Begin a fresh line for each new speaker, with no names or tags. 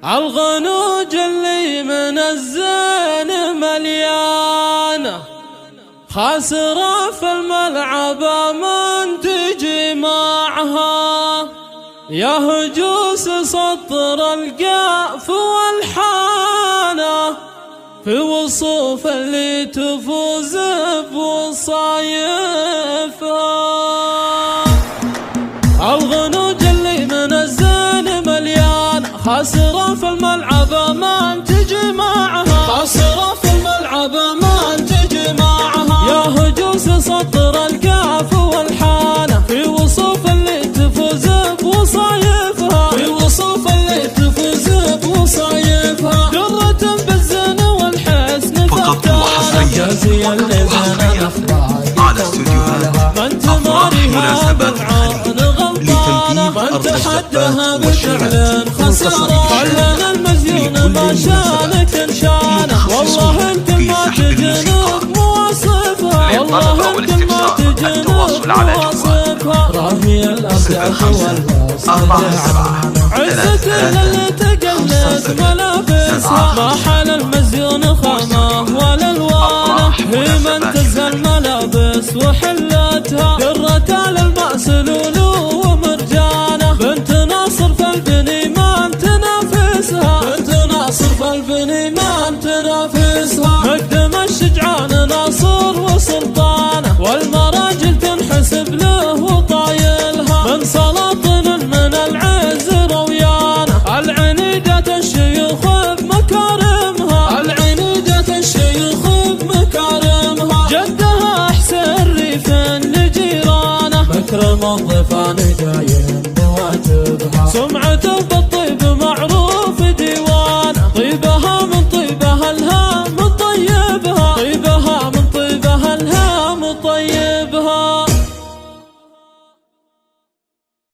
عالغنوج اللي من الزين مليانة، خاسرة في الملعب من تجي معها، يا هجوس سطر القاف والحانة، في وصوف اللي تفوز بوصايفها. الغنوج اللي من الزين مليان، خاسرة في الملعب من تجي معها، خاسرة في الملعب من تجي معها، يا هجوس سطر القاف والحانة، في وصوف اللي تفوز بوصايفها، في وصوف اللي تفوز بوصايفها. درة بالزين والحسن فتانة، جازي اللذان
على استوديوهات أفراح مناسبات لتنفيذ أرض الزبات والشيلات
خسارة. خلنا المزيون ما شانك انشانه، والله انت ما تجنب مواصفها، والله انت ما تجنب مواصفها. راهي الأبداع والباص عزة اللي تقلد ملابسها، ما حال المزيون خامه ولا الوانه، هي من تزهى الملابس وحلتها. درة للمأس لولو ومرجانه، بنت ناصر في البنيمان تنافسها، بنت ناصر في البنيمان تنافسها. مقدم الشجعان ناصر وسلطانه، والمراجل تنحسب له وطايلها، من سلاطن من العز رويانه، العنيدة الشيوخ بمكارمها، العنيدة الشيوخ بمكارمها. جدها احسن ريف لجيرانه، مكرم الضيفان جايين بواتبها، سمعته بالطيب معروف ديوانه، طيبها من طيبها الهام طيبها، طيبها من طيبها الهام طيبها.